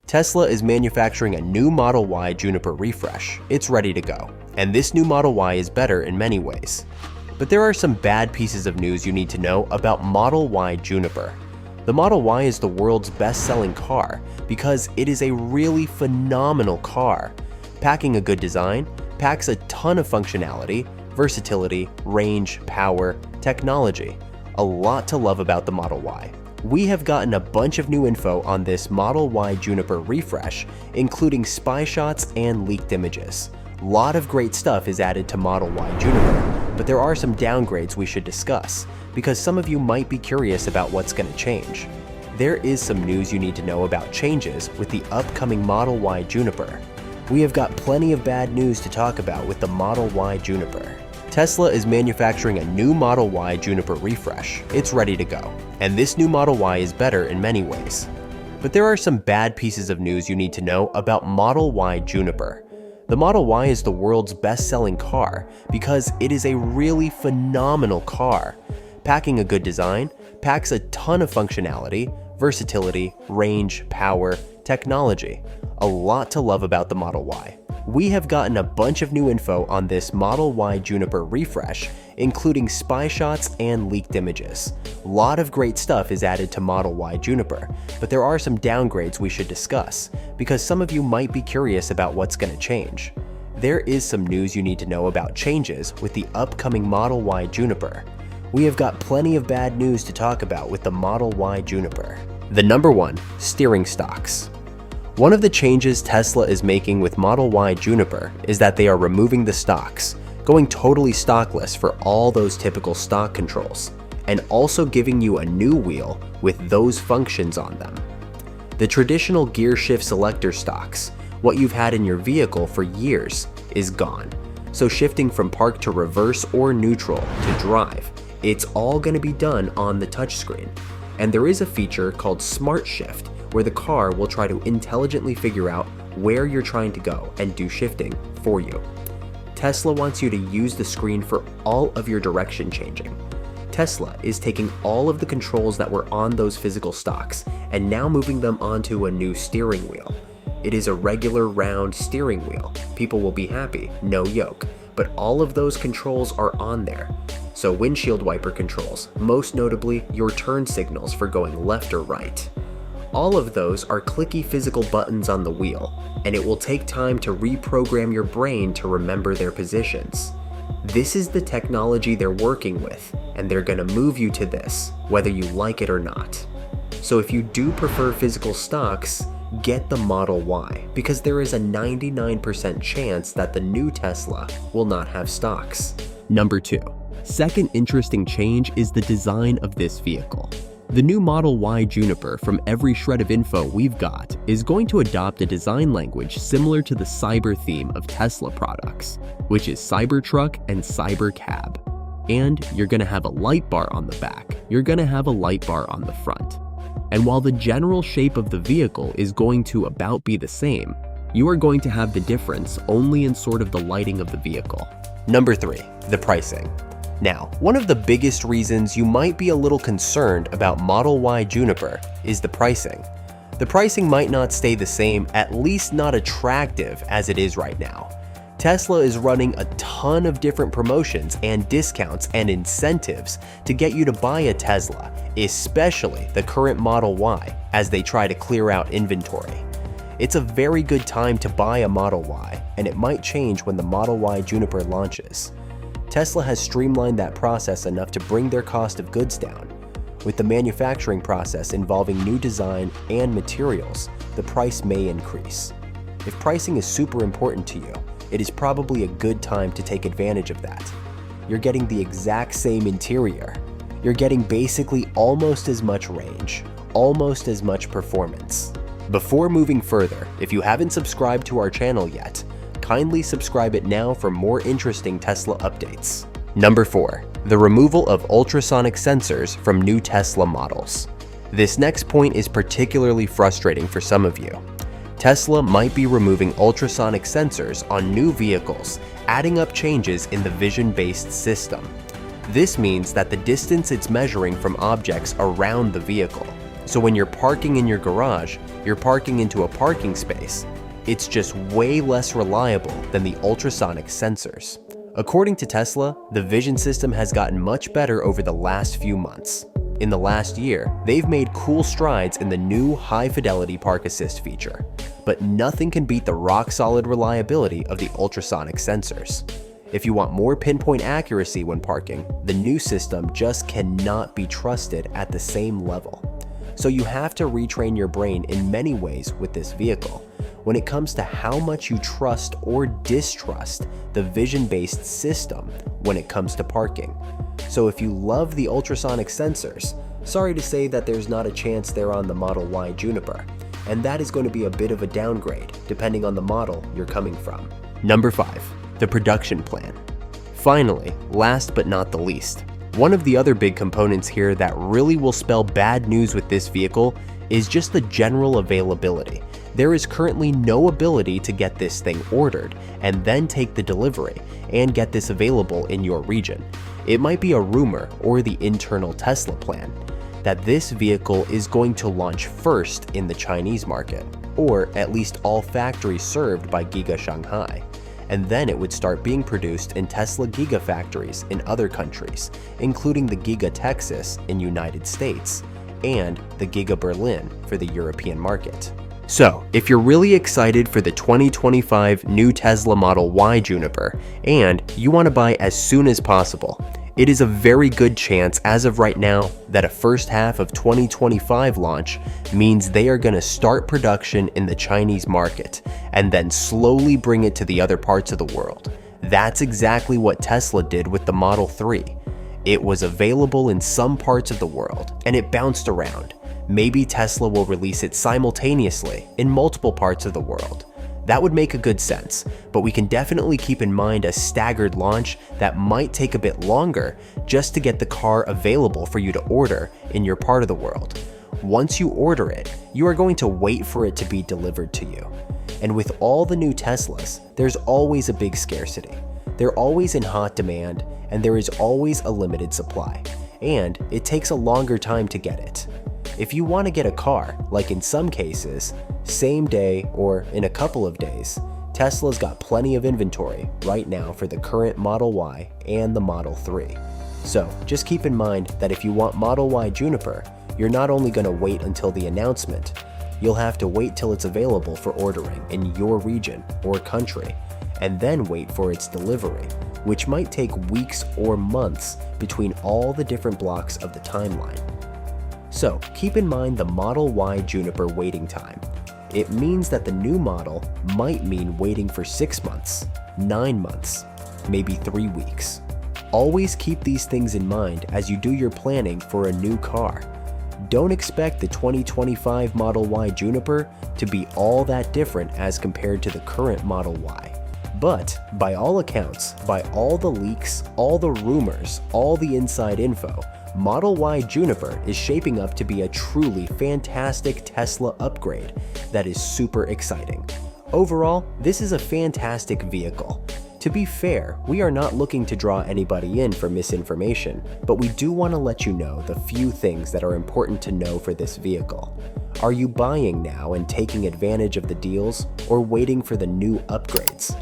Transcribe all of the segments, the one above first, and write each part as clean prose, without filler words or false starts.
Tesla is manufacturing a new Model Y Juniper refresh. It's ready to go. And this new Model Y is better in many ways. But there are some bad pieces of news you need to know about Model Y Juniper. The Model Y is the world's best-selling car because it is a really phenomenal car. Packing a good design, packs a ton of functionality, versatility, range, power, technology. A lot to love about the Model Y. We have gotten a bunch of new info on this Model Y Juniper refresh, including spy shots and leaked images. Lot of great stuff is added to Model Y Juniper, but there are some downgrades we should discuss, because some of you might be curious about what's going to change. There is some news you need to know about changes with the upcoming Model Y Juniper. We have got plenty of bad news to talk about with the Model Y Juniper. Tesla is manufacturing a new Model Y Juniper refresh. It's ready to go. And this new Model Y is better in many ways. But there are some bad pieces of news you need to know about Model Y Juniper. The Model Y is the world's best-selling car because it is a really phenomenal car. Packing a good design, packs a ton of functionality, versatility, range, power, technology. A lot to love about the Model Y. We have gotten a bunch of new info on this Model Y Juniper refresh, including spy shots and leaked images. Lot of great stuff is added to Model Y Juniper, but there are some downgrades we should discuss, because some of you might be curious about what's going to change. There is some news you need to know about changes with the upcoming Model Y Juniper. We have got plenty of bad news to talk about with the Model Y Juniper. The number one, steering stocks. One of the changes Tesla is making with Model Y Juniper is that they are removing the stocks, going totally stockless for all those typical stock controls, and also giving you a new wheel with those functions on them. The traditional gear shift selector stocks, what you've had in your vehicle for years, is gone. So shifting from park to reverse or neutral to drive, it's all going to be done on the touchscreen. And there is a feature called Smart Shift, where the car will try to intelligently figure out where you're trying to go and do shifting for you. Tesla wants you to use the screen for all of your direction changing. Tesla is taking all of the controls that were on those physical stocks and now moving them onto a new steering wheel. It is a regular round steering wheel. People will be happy, no yoke, but all of those controls are on there. So windshield wiper controls, most notably your turn signals for going left or right. All of those are clicky physical buttons on the wheel, and it will take time to reprogram your brain to remember their positions. This is the technology they're working with, and they're gonna move you to this, whether you like it or not. So if you do prefer physical stocks, get the Model Y, because there is a 99% chance that the new Tesla will not have stocks. Number two, second interesting change is the design of this vehicle. The new Model Y Juniper, from every shred of info we've got, is going to adopt a design language similar to the cyber theme of Tesla products, which is Cybertruck and Cybercab. And you're gonna have a light bar on the back, you're gonna have a light bar on the front. And while the general shape of the vehicle is going to about be the same, you are going to have the difference only in sort of the lighting of the vehicle. Number three, the pricing. Now, one of the biggest reasons you might be a little concerned about Model Y Juniper is the pricing. The pricing might not stay the same, at least not attractive as it is right now. Tesla is running a ton of different promotions and discounts and incentives to get you to buy a Tesla, especially the current Model Y, as they try to clear out inventory. It's a very good time to buy a Model Y, and it might change when the Model Y Juniper launches. Tesla has streamlined that process enough to bring their cost of goods down. With the manufacturing process involving new design and materials, the price may increase. If pricing is super important to you, it is probably a good time to take advantage of that. You're getting the exact same interior. You're getting basically almost as much range, almost as much performance. Before moving further, if you haven't subscribed to our channel yet, kindly subscribe it now for more interesting Tesla updates. Number 4. The removal of ultrasonic sensors from new Tesla models. This next point is particularly frustrating for some of you. Tesla might be removing ultrasonic sensors on new vehicles, adding up changes in the vision-based system. This means that the distance it's measuring from objects around the vehicle, So when you're parking in your garage, you're parking into a parking space. It's just way less reliable than the ultrasonic sensors. According to Tesla, the vision system has gotten much better over the last few months. In the last year, they've made cool strides in the new high-fidelity park assist feature, but nothing can beat the rock-solid reliability of the ultrasonic sensors. If you want more pinpoint accuracy when parking, the new system just cannot be trusted at the same level. So you have to retrain your brain in many ways with this vehicle when it comes to how much you trust or distrust the vision-based system when it comes to parking. So if you love the ultrasonic sensors, sorry to say that there's not a chance they're on the Model Y Juniper, and that is going to be a bit of a downgrade depending on the model you're coming from. Number 5. The production plan. Finally, last but not the least, one of the other big components here that really will spell bad news with this vehicle is just the general availability. There is currently no ability to get this thing ordered and then take the delivery and get this available in your region. It might be a rumor or the internal Tesla plan that this vehicle is going to launch first in the Chinese market, or at least all factories served by Giga Shanghai, and then it would start being produced in Tesla Gigafactories in other countries, including the Giga Texas in United States and the Giga Berlin for the European market. So, if you're really excited for the 2025 new Tesla Model Y Juniper and you want to buy as soon as possible, it is a very good chance as of right now that a first half of 2025 launch means they are going to start production in the Chinese market and then slowly bring it to the other parts of the world. That's exactly what Tesla did with the Model 3. It was available in some parts of the world and it bounced around. Maybe Tesla will release it simultaneously in multiple parts of the world. That would make a good sense, but we can definitely keep in mind a staggered launch that might take a bit longer just to get the car available for you to order in your part of the world. Once you order it, you are going to wait for it to be delivered to you. And with all the new Teslas, there's always a big scarcity. They're always in hot demand, and there is always a limited supply. And it takes a longer time to get it. If you want to get a car, like in some cases, same day or in a couple of days, Tesla's got plenty of inventory right now for the current Model Y and the Model 3. So just keep in mind that if you want Model Y Juniper, you're not only going to wait until the announcement, you'll have to wait till it's available for ordering in your region or country, and then wait for its delivery, which might take weeks or months between all the different blocks of the timeline. So keep in mind the Model Y Juniper waiting time. It means that the new model might mean waiting for 6 months, 9 months, maybe 3 weeks. Always keep these things in mind as you do your planning for a new car. Don't expect the 2025 Model Y Juniper to be all that different as compared to the current Model Y. But by all accounts, by all the leaks, all the rumors, all the inside info, Model Y Juniper is shaping up to be a truly fantastic Tesla upgrade that is super exciting. Overall, this is a fantastic vehicle. To be fair, we are not looking to draw anybody in for misinformation, but we do want to let you know the few things that are important to know for this vehicle. Are you buying now and taking advantage of the deals, or waiting for the new upgrades?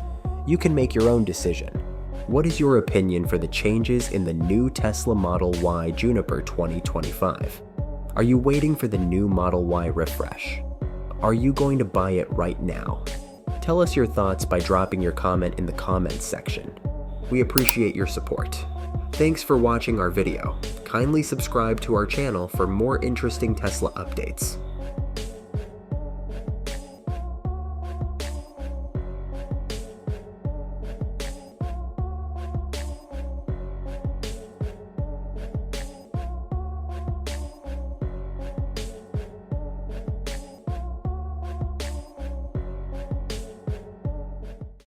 You can make your own decision. What is your opinion for the changes in the new Tesla Model Y Juniper 2025? Are you waiting for the new Model Y refresh? Are you going to buy it right now? Tell us your thoughts by dropping your comment in the comments section. We appreciate your support. Thanks for watching our video. Kindly subscribe to our channel for more interesting Tesla updates.